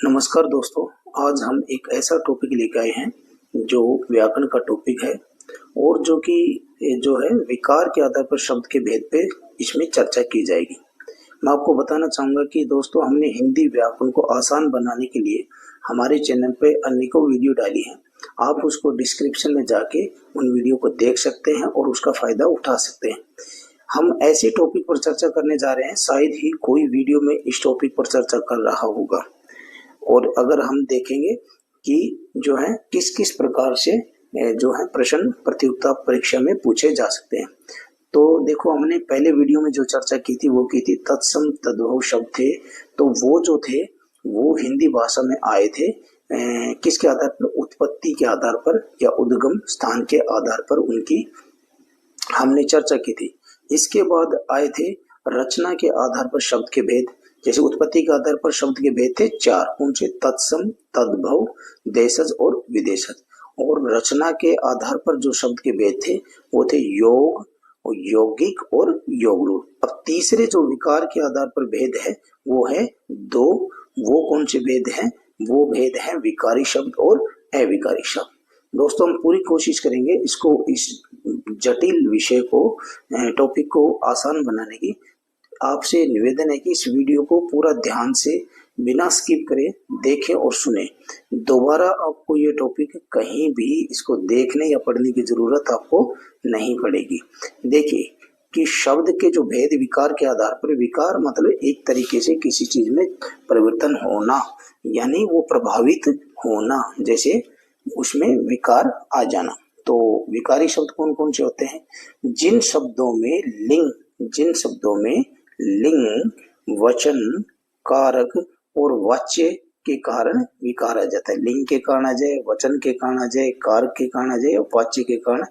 नमस्कार दोस्तों, आज हम एक ऐसा टॉपिक लेकर आए हैं जो व्याकरण का टॉपिक है और जो है विकार के आधार पर शब्द के भेद पे इसमें चर्चा की जाएगी। मैं आपको बताना चाहूँगा कि दोस्तों हमने हिंदी व्याकरण को आसान बनाने के लिए हमारे चैनल पे अनेकों वीडियो डाली हैं। आप उसको डिस्क्रिप्शन में जाके उन वीडियो को देख सकते हैं और उसका फ़ायदा उठा सकते हैं। हम ऐसे टॉपिक पर चर्चा करने जा रहे हैं, शायद ही कोई वीडियो में इस टॉपिक पर चर्चा कर रहा होगा। और अगर हम देखेंगे कि जो है किस किस प्रकार से जो है प्रश्न प्रतियोगिता परीक्षा में पूछे जा सकते हैं, तो देखो हमने पहले वीडियो में जो चर्चा की थी वो की थी तत्सम तद्भव शब्द थे। तो वो जो थे वो हिंदी भाषा में आए थे किसके आधार पर? उत्पत्ति के आधार पर या उद्गम स्थान के आधार पर उनकी हमने चर्चा की थी। इसके बाद आए थे रचना के आधार पर शब्द के भेद। जैसे उत्पत्ति के आधार पर शब्द के भेद थे चार, कौन से? तत्सम, तद्भव, देशज और विदेशज। और रचना के आधार पर जो शब्द के भेद थे वो थे योग और यौगिक और योगरूढ़। अब तीसरे जो विकार के आधार पर भेद है वो है दो। वो कौन से भेद हैं? वो भेद है विकारी शब्द और अविकारी शब्द। दोस्तों हम पूरी कोशिश करेंगे इस जटिल विषय को टॉपिक को आसान बनाने की। आपसे निवेदन है कि इस वीडियो को पूरा ध्यान से बिना स्किप करे देखें और सुने। दोबारा आपको ये टॉपिक कहीं भी इसको देखने या पढ़ने की जरूरत आपको नहीं पड़ेगी। देखिए कि शब्द के जो भेद विकार के आधार पर, विकार मतलब एक तरीके से किसी चीज में परिवर्तन होना, यानी वो प्रभावित होना, जैसे उसमें विकार आ जाना। तो विकारी शब्द कौन कौन से होते हैं? जिन शब्दों में लिंग, वचन, कारक और वाच्य के कारण विकार आ जाता है। लिंग के कारण आ जाए, वचन के कारण आ जाए, कारक के कारण आ जाए और वाच्य के कारण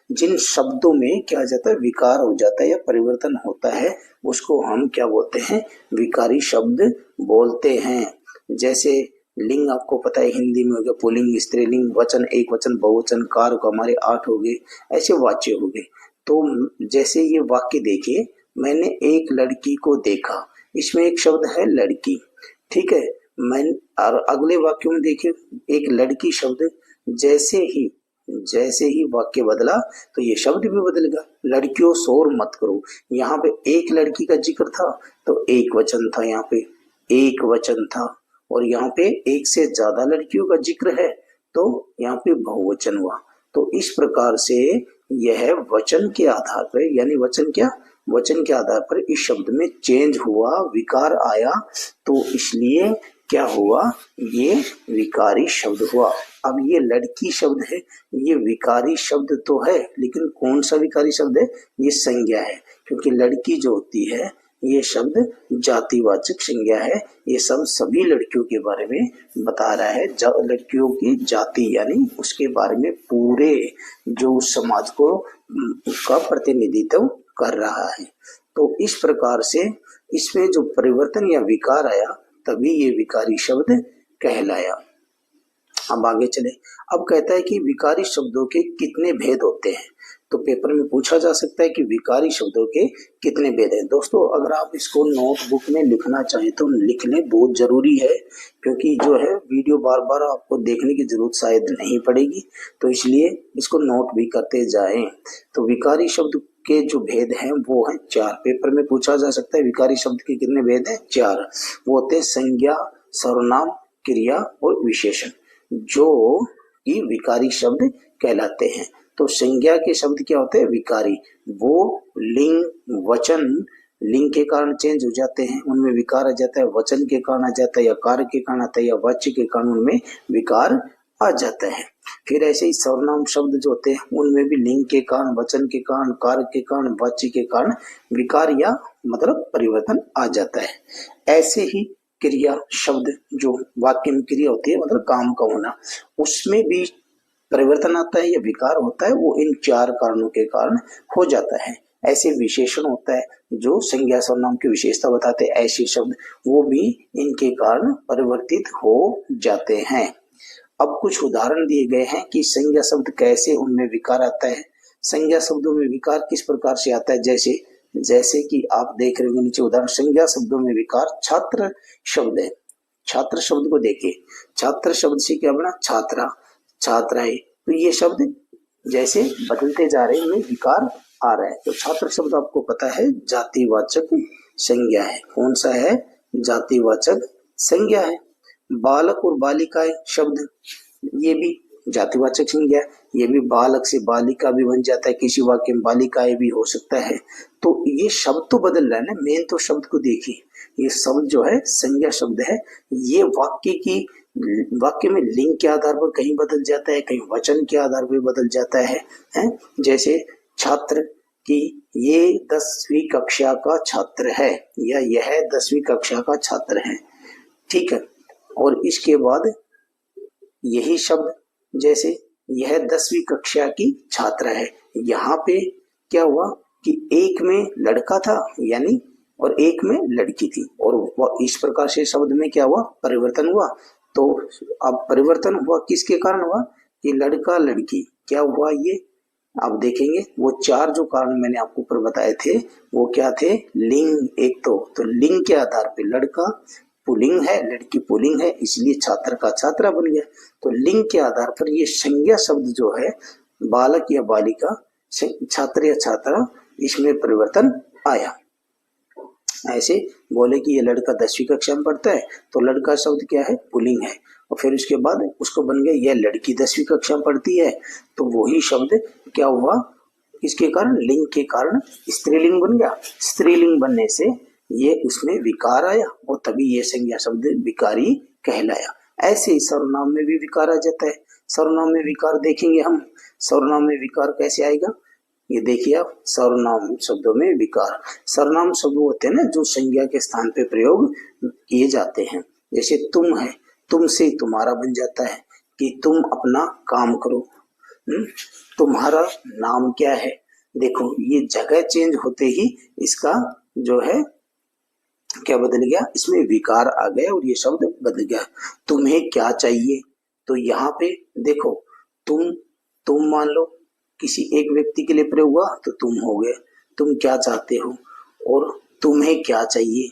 जिन शब्दों में क्या आ जाता है? विकार हो जाता है या परिवर्तन होता है, उसको हम क्या बोलते हैं? विकारी शब्द बोलते हैं। जैसे लिंग आपको पता है हिंदी में हो गया पुल्लिंग, स्त्रीलिंग, वचन एक वचन, बहुवचन, कारक हमारे 8 हो गए, ऐसे वाच्य हो गए। तो जैसे ये वाक्य देखिए, मैंने एक लड़की को देखा, इसमें एक शब्द है लड़की, ठीक है। मैं और अगले वाक्य में देखिए एक लड़की शब्द, जैसे ही वाक्य बदला तो ये शब्द भी बदलेगा। लड़कियों शोर मत करो, यहाँ पे एक लड़की का जिक्र था तो एक वचन था, यहाँ पे एक वचन था। और यहाँ पे एक से ज्यादा लड़कियों का जिक्र है तो यहाँ पे बहुवचन हुआ। तो इस प्रकार से यह वचन के आधार पर, यानी वचन के आधार पर इस शब्द में चेंज हुआ, विकार आया, तो इसलिए क्या हुआ? ये विकारी शब्द हुआ। अब ये लड़की शब्द है, ये विकारी शब्द तो है, लेकिन कौन सा विकारी शब्द है? ये संज्ञा है, क्योंकि लड़की जो होती है ये शब्द जातिवाचक संज्ञा है। ये सब सभी लड़कियों के बारे में बता रहा है, लड़कियों की जाति यानी उसके बारे में पूरे जो समाज को का प्रतिनिधित्व कर रहा है। तो इस प्रकार से इसमें जो परिवर्तन या विकार आया तभी ये विकारी शब्द कहलाया। अब आगे चले। अब कहता है कि विकारी शब्दों के कितने भेद होते हैं। तो पेपर में पूछा जा सकता है कि विकारी शब्दों के कितने भेद हैं। दोस्तों अगर आप इसको नोटबुक में लिखना चाहें तो लिख लें, बहुत जरूरी है, क्योंकि जो है वीडियो बार बार आपको देखने की जरूरत शायद नहीं पड़ेगी, तो इसलिए इसको नोट भी करते जाएं। तो विकारी शब्द के जो भेद हैं वो हैं 4। पेपर में पूछा जा सकता है विकारी शब्द के कितने भेद हैं? 4। वो होते हैं संज्ञा, सर्वनाम, क्रिया और विशेषण, जो कि विकारी शब्द कहलाते हैं। तो संज्ञा के शब्द क्या होते हैं? विकारी। वो लिंग, वचन, लिंग के कारण चेंज हो जाते हैं, उनमें विकार आ जाता है, वचन के कारण आ जाता है या कार्य के कारण आता है या वाच्य के कारण उनमें विकार आ जाता है। फिर ऐसे ही सर्वनाम शब्द जो होते हैं उनमें भी लिंग के कारण, वचन के कारण, कार्य के कारण, वाच्य के कारण विकार या मतलब परिवर्तन आ जाता है। ऐसे ही क्रिया शब्द, जो वाक्य में क्रिया होती है मतलब काम का होना, उसमें भी परिवर्तन आता है या विकार होता है, वो इन 4 कारणों के कारण हो जाता है। ऐसे विशेषण होता है जो संज्ञा सर्वनाम की विशेषता बताते हैं, ऐसे शब्द वो भी इनके कारण परिवर्तित हो जाते हैं। अब कुछ उदाहरण दिए गए हैं कि संज्ञा शब्द कैसे उनमें विकार आता है। संज्ञा शब्दों में विकार किस प्रकार से आता है? जैसे कि आप देख रहे होंगे नीचे उदाहरण, संज्ञा शब्दों में विकार छात्र शब्द है। छात्र शब्द को देखिए, छात्र शब्द से क्या बना, छात्रा, छात्राएं। तो ये शब्द जैसे बदलते जा रहे हैं इनमें विकार आ रहा है। तो छात्र शब्द आपको पता है जातिवाचक संज्ञा है। कौन सा है, जातिवाचक संज्ञा है। बालक और बालिकाएं शब्द, ये भी जातिवाचक संज्ञा है। ये भी बालक से बालिका भी बन जाता है, किसी वाक्य में बालिकाएं भी हो सकता है। तो ये शब्द तो बदल रहा है ना, मेन तो शब्द को देखिए। ये शब्द जो है संज्ञा शब्द है, ये वाक्य में लिंग के आधार पर कहीं बदल जाता है, कहीं वचन के आधार पर बदल जाता है, जैसे छात्र कि ये 10वीं कक्षा का छात्र है, या यह 10वीं कक्षा का छात्र है, ठीक है। और इसके बाद यही शब्द जैसे यह 10वीं कक्षा की छात्रा है, यहाँ पे क्या हुआ कि एक में लड़का था यानी और एक में लड़की थी, और वह इस प्रकार से शब्द में क्या हुआ, परिवर्तन हुआ। तो अब परिवर्तन हुआ किसके कारण हुआ, कि लड़का लड़की, क्या हुआ ये आप देखेंगे। वो 4 जो कारण मैंने आपको ऊपर बताए थे वो क्या थे, लिंग एक तो लिंग के आधार पे लड़का पुल्लिंग है, लड़की पुल्लिंग है, इसलिए छात्र का छात्रा बन गया। तो लिंग के आधार पर ये संज्ञा शब्द जो है बालक या बालिका, छात्र या छात्रा, इसमें परिवर्तन आया। ऐसे बोले कि ये लड़का 10वीं कक्षा में पढ़ता है, तो लड़का शब्द क्या है, पुल्लिंग है, और फिर उसके बाद उसको बन गया यह लड़की 10वीं कक्षा में पढ़ती है, तो वही शब्द क्या हुआ, इसके कारण लिंग के कारण स्त्रीलिंग बन गया। स्त्रीलिंग बनने से ये उसमें विकार आया और तभी ये संज्ञा शब्द विकारी कहलाया। ऐसे ही सर्वनाम में भी विकार आ जाता है। सर्वनाम में विकार देखेंगे हम, सर्वनाम में विकार कैसे आएगा, ये देखिए आप, सर्वनाम शब्दों में विकार। सर्वनाम शब्द होते हैं ना जो संज्ञा के स्थान पे प्रयोग किए जाते हैं। जैसे तुम है, तुमसे तुम्हारा बन जाता है कि तुम अपना काम करो। तुम्हारा नाम क्या है, देखो ये जगह चेंज होते ही इसका जो है क्या बदल गया, इसमें विकार आ गया और ये शब्द बदल गया। तुम्हें क्या चाहिए, तो यहाँ पे देखो तुम मान लो किसी एक व्यक्ति के लिए प्रयोग हुआ तो तुम हो गए, तुम क्या चाहते हो, और तुम्हें क्या चाहिए।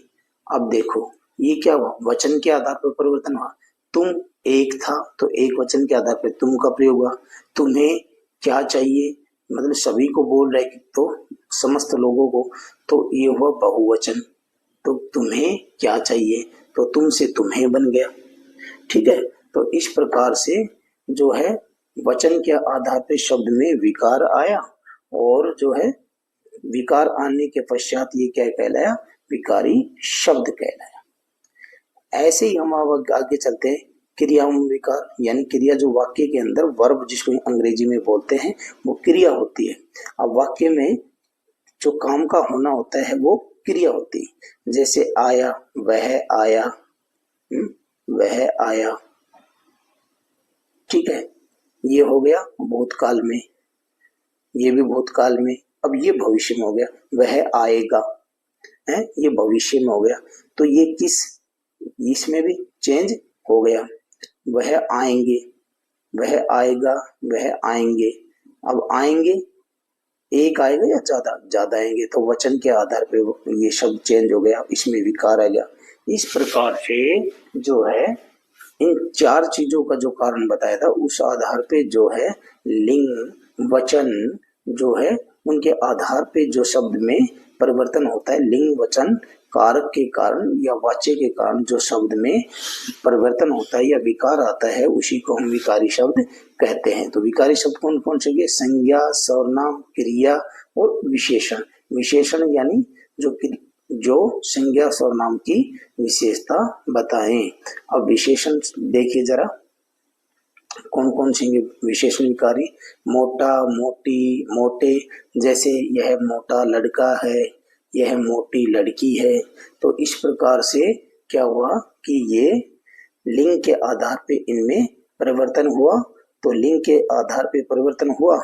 अब देखो ये क्या हुआ, वचन के आधार पर परिवर्तन हुआ। तुम एक था तो एक वचन के आधार पर तुम का प्रयोग हुआ। तुम्हें क्या चाहिए मतलब सभी को बोल रहे तो समस्त लोगों को, तो ये हुआ बहुवचन। तो तुम्हें क्या चाहिए, तो तुमसे तुम्हें बन गया, ठीक है। तो इस प्रकार से जो है वचन के आधार पे शब्द में विकार आया, और जो है विकार आने के पश्चात ये क्या कहलाया, विकारी शब्द कहलाया। ऐसे ही हम आगे चलते हैं, क्रिया में विकार, यानी क्रिया जो वाक्य के अंदर वर्ब जिसको अंग्रेजी में बोलते हैं वो क्रिया होती है। अब वाक्य में जो काम का होना होता है वो क्रिया होती है। जैसे आया, वह आया, वह आया, ठीक है, ये हो गया भूतकाल में, ये भी भूतकाल में। अब ये भविष्य में हो गया, वह आएगा है, ये भविष्य में हो गया। तो ये किस, इसमें भी चेंज हो गया, वह आएंगे, वह आएगा, वह आएंगे। अब आएंगे एक आएगा या ज्यादा आएंगे, तो वचन के आधार पे ये शब्द चेंज हो गया, इसमें विकार आ गया। इस प्रकार से जो है इन 4 चीजों का जो कारण बताया था उस आधार पे जो है लिंग वचन जो है उनके आधार पे जो शब्द में परिवर्तन होता है, लिंग वचन कारक के कारण या वाच्य के कारण जो शब्द में परिवर्तन होता है या विकार आता है, उसी को हम विकारी शब्द कहते हैं। तो विकारी शब्द कौन कौन से हैं, संज्ञा, सर्वनाम, क्रिया और विशेषण। विशेषण यानी जो संज्ञा सर्वनाम की विशेषता बताएं। अब विशेषण देखिए जरा, कौन कौन से विशेषण विकारी, मोटा, मोटी, मोटे, जैसे यह मोटा लड़का है, यह मोटी लड़की है। तो इस प्रकार से क्या हुआ कि ये लिंग के आधार पे इनमें परिवर्तन हुआ, तो लिंग के आधार पे परिवर्तन हुआ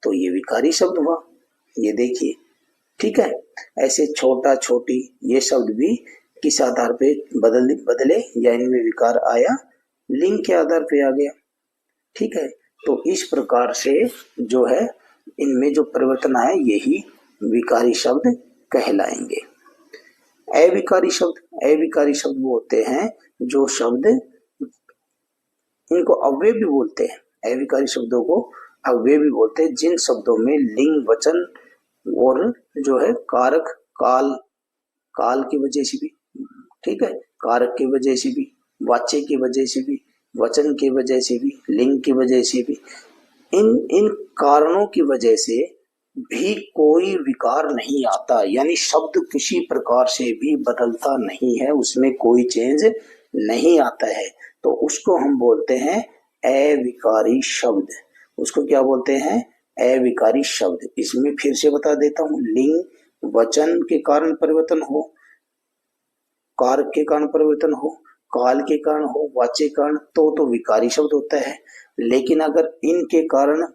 तो ये विकारी शब्द हुआ, ये देखिए, ठीक है। ऐसे छोटा, छोटी, ये शब्द भी किस आधार पे बदले या इनमें विकार आया, लिंग के आधार पे आ गया, ठीक है। तो इस प्रकार से जो है इनमें जो परिवर्तन आया यही विकारी शब्द कहलाएंगे। अविकारी शब्द, अविकारी शब्द वो होते हैं जो शब्द, इनको अव्यय भी बोलते हैं, अविकारी शब्दों को अव्यय भी बोलते हैं, जिन शब्दों में लिंग वचन और जो है कारक, काल, काल की वजह से भी, ठीक है, कारक की वजह से भी, वाच्य की वजह से भी, वचन की वजह से भी, लिंग की वजह से भी, इन इन कारणों की वजह से भी कोई विकार नहीं आता, यानी शब्द किसी प्रकार से भी बदलता नहीं है, उसमें कोई चेंज नहीं आता है, तो उसको हम बोलते हैं अविकारी शब्द। उसको क्या बोलते हैं? अविकारी शब्द। इसमें फिर से बता देता हूं, लिंग वचन के कारण परिवर्तन हो, कारक के कारण परिवर्तन हो, काल के कारण हो, वाच्य कारण, तो विकारी शब्द होता है। लेकिन अगर इनके कारण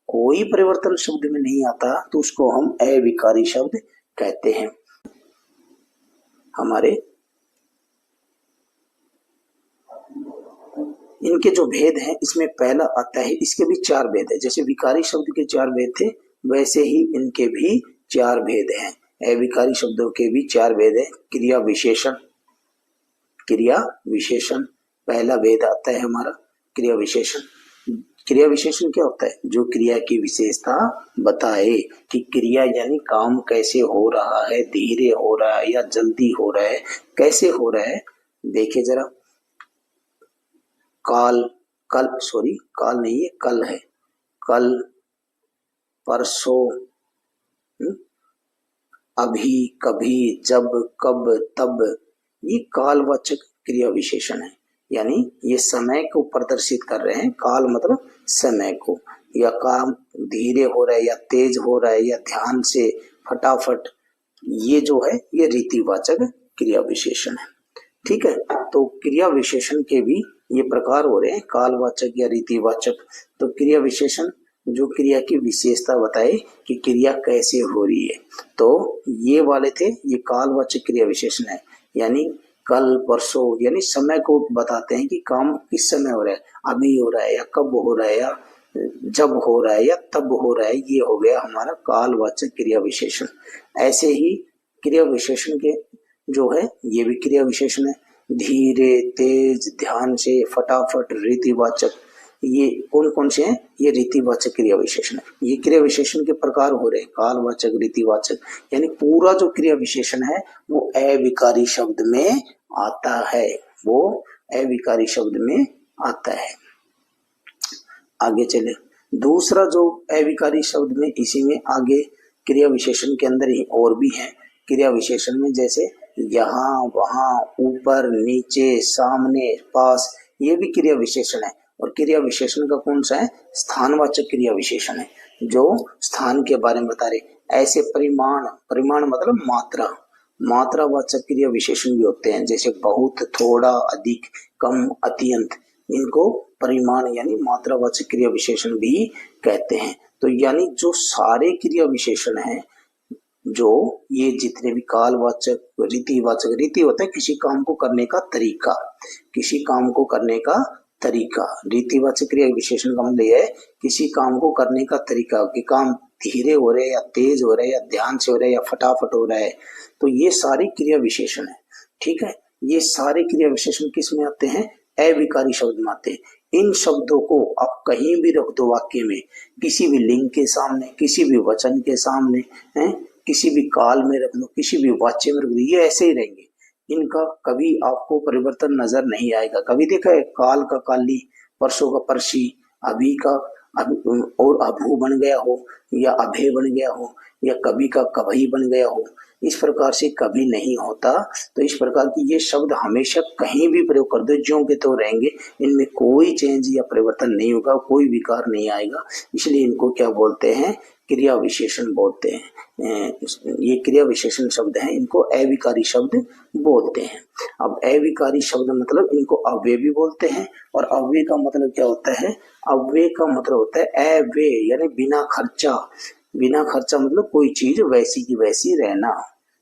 कोई परिवर्तन शब्द में नहीं आता तो उसको हम अविकारी शब्द कहते हैं। हमारे इनके जो भेद हैं, इसमें पहला आता है, इसके भी 4 भेद है, जैसे विकारी शब्द के 4 भेद थे वैसे ही इनके भी 4 भेद हैं। अविकारी शब्दों के भी 4 भेद है। क्रिया विशेषण, क्रिया विशेषण पहला भेद आता है हमारा, क्रिया विशेषण। क्रिया विशेषण क्या होता है? जो क्रिया की विशेषता बताए कि क्रिया यानी काम कैसे हो रहा है, धीरे हो रहा है या जल्दी हो रहा है, कैसे हो रहा है। देखिए जरा, काल, कल, सॉरी काल नहीं है, कल है, कल, परसों, अभी, कभी, जब, कब, तब, ये कालवाचक क्रिया विशेषण है, यानी ये समय को प्रदर्शित कर रहे हैं। काल मतलब समय को, या काम धीरे हो रहा है या तेज हो रहा है या ध्यान से, फटाफट, ये जो है ये रीतिवाचक क्रिया विशेषण है। ठीक है, तो क्रिया विशेषण के भी ये प्रकार हो रहे हैं, कालवाचक या रीतिवाचक। तो क्रिया विशेषण जो क्रिया की विशेषता बताए कि क्रिया कैसे हो रही है, तो ये वाले थे, ये कालवाचक क्रिया विशेषण है, यानी कल, परसों, यानी समय को बताते हैं कि काम किस समय हो रहा है, अभी हो रहा है या कब हो रहा है या जब हो रहा है या तब हो रहा है, ये हो गया हमारा कालवाचक क्रिया विशेषण। ऐसे ही क्रिया विशेषण के जो है ये भी क्रिया विशेषण है, धीरे, तेज, ध्यान से, फटाफट, रीतिवाचक, ये कौन कौन से हैं? ये रीतिवाचक क्रिया विशेषण है। ये क्रिया विशेषण के प्रकार हो रहे हैं, कालवाचक, रीतिवाचक, यानी पूरा जो क्रिया विशेषण है वो अविकारी शब्द में आता है, वो अविकारी शब्द में आता है। आगे चले, दूसरा जो अविकारी शब्द में, इसी में आगे क्रिया विशेषण के अंदर ही और भी है क्रिया विशेषण में, जैसे यहाँ, वहां, ऊपर, नीचे, सामने, पास, ये भी क्रिया विशेषण है। और क्रिया विशेषण का कौन सा है? स्थानवाचक क्रिया विशेषण है, जो स्थान के बारे में बता रहे। ऐसे परिमाण, परिमाण मतलब मात्रा, मात्रावाचक क्रिया विशेषण भी होते हैं, जैसे बहुत, थोड़ा, अधिक, कम, अत्यंत, इनको परिमाण यानी मात्रावाचक क्रिया विशेषण भी कहते हैं। तो यानी जो सारे क्रिया विशेषण हैं, जो ये जितने भी कालवाचक, रीतिवाचक, रीति होता है किसी काम को करने का तरीका, किसी काम को करने का तरीका, रीतिवाचक क्रिया विशेषण का मतलब यह है किसी काम को करने का तरीका, कि काम धीरे हो रहे हैं या तेज हो रहे हैं या ध्यान से हो रहे हैं या फटाफट हो रहा है, तो ये सारी क्रिया विशेषण है। ठीक है, ये सारे क्रिया विशेषण किस में आते हैं? अविकारी शब्द में आते हैं। इन शब्दों को आप कहीं भी रख दो वाक्य में, किसी भी लिंग के सामने, किसी भी वचन के सामने, है किसी भी काल में रख लो, किसी भी वाच्य में रख दो, ये ऐसे ही रहेंगे, इनका कभी आपको परिवर्तन नजर नहीं आएगा। कभी देखा है काल का काली, परसों का परसी, अभी का अभी और अभू बन गया हो, या अभे बन गया हो, या कभी का कभी बन गया हो, इस प्रकार से कभी नहीं होता। तो इस प्रकार की ये शब्द हमेशा कहीं भी प्रयोग कर दो, ज्यों के तो रहेंगे, इनमें कोई चेंज या परिवर्तन नहीं होगा, कोई विकार नहीं आएगा, इसलिए इनको क्या बोलते हैं? क्रिया विशेषण बोलते हैं। ये क्रिया विशेषण शब्द हैं, इनको अविकारी शब्द बोलते हैं। अब अविकारी शब्द मतलब इनको अव्यय भी बोलते हैं, और अव्यय का मतलब क्या होता है? अव्यय का मतलब होता है अव्यय, यानी बिना खर्चा, बिना खर्चा मतलब कोई चीज वैसी की वैसी रहना,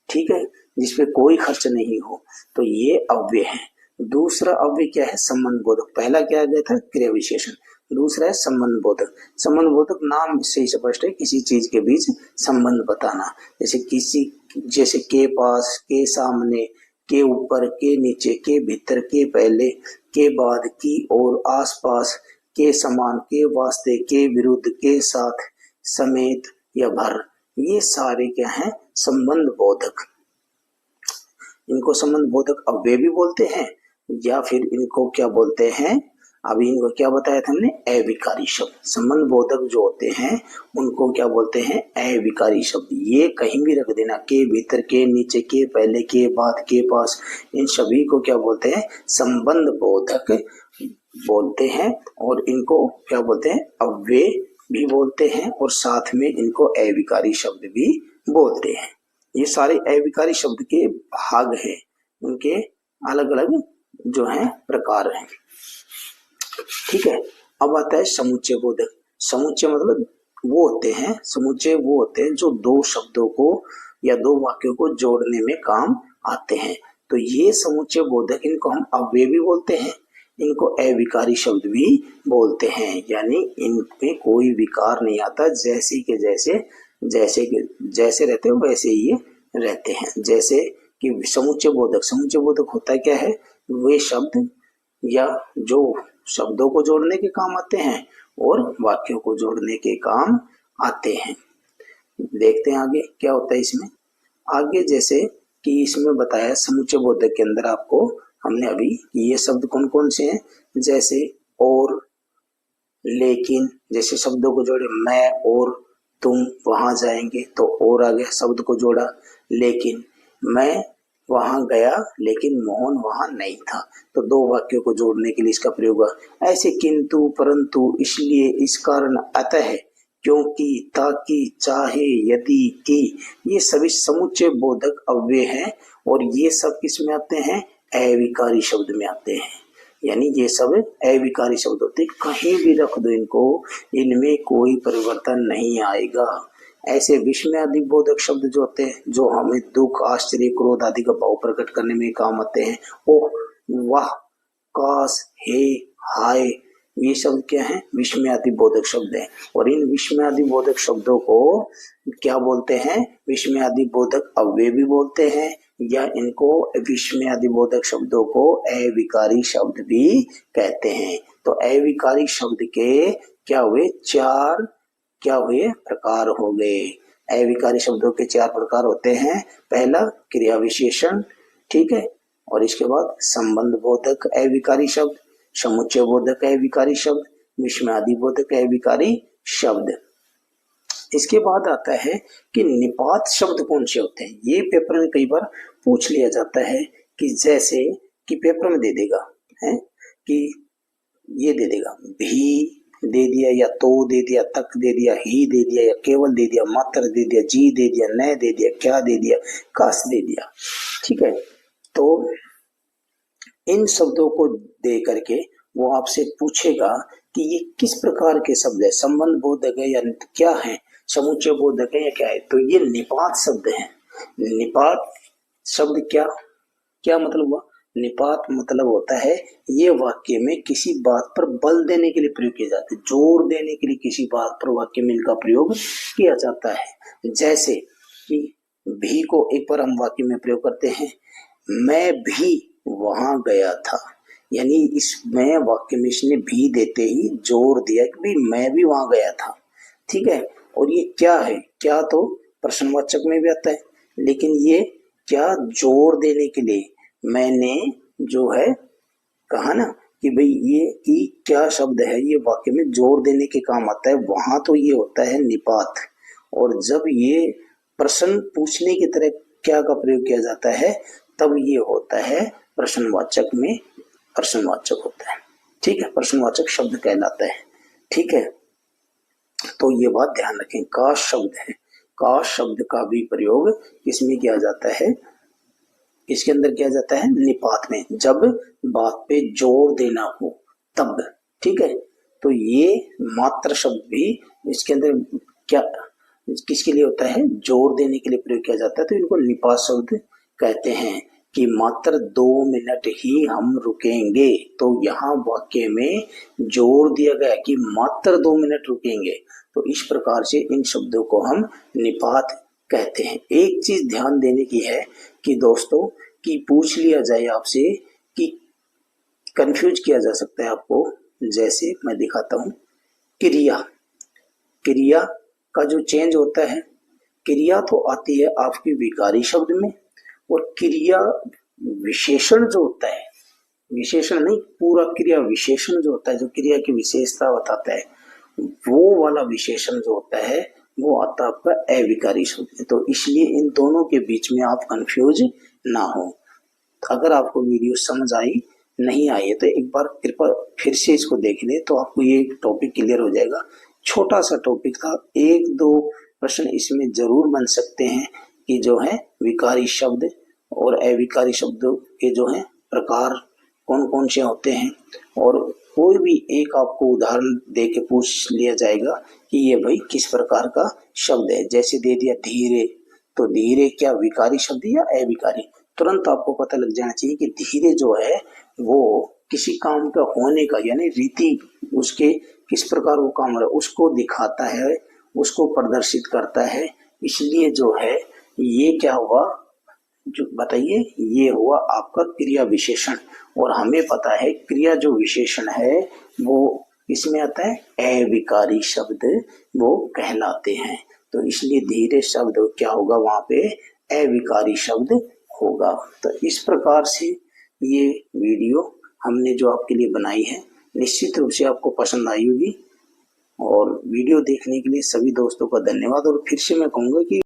ठीक है, जिसपे कोई खर्च नहीं हो, तो ये अव्यय है। दूसरा अव्यय क्या है? संबंध बोधक। पहला क्या आ गया था? क्रिया विशेषण। दूसरा है संबंध बोधक। संबंध बोधक नाम से ही स्पष्ट है, किसी चीज के बीच संबंध बताना। जैसे किसी जैसे के पास, के सामने, के ऊपर, के नीचे, के भीतर, के पहले, के बाद, की और, आसपास, के समान, के वास्ते, के विरुद्ध, के साथ, समेत या भर, ये सारे क्या हैं? संबंध बोधक। इनको संबंध बोधक अव्यय भी बोलते हैं या फिर इनको क्या बोलते हैं? अभी इनको क्या बताया था हमने? अविकारी शब्द। संबंध बोधक जो होते हैं उनको क्या बोलते हैं? अविकारी शब्द। ये कहीं भी रख देना, के भीतर, के नीचे, के पहले, के बाद, के पास, इन सभी को क्या बोलते हैं? संबंध बोधक बोलते हैं। और इनको क्या बोलते हैं? अव्यय भी बोलते हैं और साथ में इनको अविकारी शब्द भी बोलते हैं। ये सारे अविकारी शब्द के भाग हैं, उनके अलग अलग जो है प्रकार हैं। ठीक है, अब आता है समुच्चय बोधक। समुच्चय मतलब वो होते हैं, समुच्चय वो होते हैं जो दो शब्दों को या दो वाक्यों को जोड़ने में काम आते हैं। तो ये समुच्चय बोधक, इनको हम अव्यय भी बोलते हैं, इनको अविकारी शब्द भी बोलते हैं। यानी इनमें कोई विकार नहीं आता, जैसे के जैसे रहते हो वैसे ही ये रहते हैं। जैसे कि समुच्चय बोधक होता क्या है? वे शब्द या जो शब्दों को जोड़ने के काम आते हैं और वाक्यों को जोड़ने के काम आते हैं। देखते हैं आगे क्या होता है इसमें। आगे जैसे कि इसमें बताया समुच्चय बोधक के अंदर आपको हमने अभी ये शब्द कौन कौन से हैं, जैसे और, लेकिन, जैसे शब्दों को जोड़े, मैं और तुम वहां जाएंगे तो और आ गया, शब्द को जोड़ा। लेकिन मैं वहां गया लेकिन मोहन वहां नहीं था, तो दो वाक्यों को जोड़ने के लिए इसका प्रयोग हुआ। ऐसे किंतु, परंतु, इसलिए, इस कारण, अतः, क्योंकि, ताकि, चाहे, यदि, कि, ये सभी समुच्चय बोधक अव्यय हैं और ये सब किस में आते हैं? अविकारी शब्द में आते हैं। यानी ये सब अविकारी शब्द होते हैं, कहीं भी रख दो इनको, इनमें कोई परिवर्तन नहीं आएगा। ऐसे विस्मयादि बोधक शब्द जो होते हैं, जो हमें दुख, आश्चर्य, क्रोध आदि का भाव प्रकट करने में काम आते हैं, ओ, वाह, काश, हे, हाय, ये शब्द क्या है? विस्मयादि बोधक शब्द है। और इन विस्मयादि बोधक शब्दों को क्या बोलते हैं? विस्मयादि बोधक अव्यय भी बोलते हैं, या इनको विस्मयादि बोधक शब्दों को अविकारी शब्द भी कहते हैं। तो अविकारी शब्द के क्या हुए? चार क्या हुए? प्रकार हो गए। अविकारी शब्दों के चार प्रकार होते हैं। पहला क्रिया विशेषण, ठीक है, और इसके बाद संबंध बोधक अविकारी शब्द, समुच्चय बोधक अविकारी शब्द, विस्मयादि बोधक अविकारी शब्द। इसके बाद आता है कि निपात शब्द कौन से होते हैं। ये पेपर में कई बार पूछ लिया जाता है कि जैसे कि पेपर में दे देगा है कि ये दे देगा, भी दे दिया या तो दे दिया, तक दे दिया, ही दे दिया या केवल दे दिया, मात्र दे दिया, जी दे दिया, न दे दिया, क्या दे दिया, काश दे दिया। ठीक है, तो इन शब्दों को दे करके वो आपसे पूछेगा कि ये किस प्रकार के शब्द है, संबंध बोधक है या क्या है, समुच्चय बोधक है या क्या है। तो ये निपात शब्द है। निपात शब्द क्या मतलब हुआ? निपात मतलब होता है ये वाक्य में किसी बात पर बल देने के लिए प्रयोग किए जाते हैं, जोर देने के लिए किसी बात पर वाक्य में इनका प्रयोग किया जाता है। जैसे कि भी को एक बार हम वाक्य में प्रयोग करते हैं, मैं भी वहां गया था, यानी इसमें वाक्य में इसने भी देते ही जोर दिया कि भाई मैं भी वहां गया था। ठीक है, और ये क्या है? क्या तो प्रश्नवाचक में भी आता है, लेकिन ये क्या जोर देने के लिए मैंने जो है कहा ना कि भाई ये कि क्या शब्द है, ये वाक्य में जोर देने के काम आता है, वहां तो ये होता है निपात। और जब ये प्रश्न पूछने की तरह क्या का प्रयोग किया जाता है तब ये होता है प्रश्नवाचक में, प्रश्नवाचक होता है। ठीक है, प्रश्नवाचक शब्द कहलाता है। ठीक है, तो ये बात ध्यान रखें। का शब्द है, का शब्द का भी प्रयोग किसमें किया जाता है? इसके अंदर किया जाता है निपात में, जब बात पे जोर देना हो तब। ठीक है, तो ये मात्र शब्द भी इसके अंदर क्या किसके लिए होता है? जोर देने के लिए प्रयोग किया जाता है, तो इनको निपात शब्द कहते हैं कि मात्र 2 मिनट ही हम रुकेंगे। तो यहाँ वाक्य में जोर दिया गया कि मात्र 2 मिनट रुकेंगे, तो इस प्रकार से इन शब्दों को हम निपात कहते हैं। एक चीज ध्यान देने की है कि दोस्तों कि पूछ लिया जाए आपसे कि कंफ्यूज किया जा सकता है आपको। जैसे मैं दिखाता हूं, क्रिया, क्रिया का जो चेंज होता है, क्रिया तो आती है आपकी विकारी शब्द में, और क्रिया विशेषण जो होता है, विशेषण नहीं पूरा क्रिया विशेषण जो होता है, जो क्रिया की विशेषता बताता है, वो वाला विशेषण जो होता है वो आता है आपका अविकारी शब्द में। तो इसलिए इन दोनों के बीच में आप कंफ्यूज ना हो। अगर आपको वीडियो समझ आई नहीं आई है तो एक बार कृपया फिर से इसको देख ले, तो आपको ये टॉपिक क्लियर हो जाएगा। छोटा सा टॉपिक था, एक दो प्रश्न इसमें जरूर बन सकते हैं कि जो है विकारी शब्द और अविकारी शब्दों के जो है प्रकार कौन कौन से होते हैं, और कोई भी एक आपको उदाहरण दे के पूछ लिया जाएगा कि ये भाई किस प्रकार का शब्द है। जैसे दे दिया धीरे, तो धीरे क्या विकारी शब्द है या अविकारी? तुरंत आपको पता लग जाना चाहिए कि धीरे जो है वो किसी काम का होने का यानी रीति, उसके किस प्रकार वो काम हो रहा है उसको दिखाता है, उसको प्रदर्शित करता है। इसलिए जो है ये क्या हुआ, जो बताइए, ये हुआ आपका क्रिया विशेषण। और हमें पता है क्रिया जो विशेषण है वो इसमें आता है अविकारी शब्द वो कहलाते हैं। तो इसलिए धीरे शब्द क्या होगा, वहां पे अविकारी शब्द होगा। तो इस प्रकार से ये वीडियो हमने जो आपके लिए बनाई है निश्चित रूप से आपको पसंद आई होगी। और वीडियो देखने के लिए सभी दोस्तों का धन्यवाद। और फिर से मैं कहूँगा कि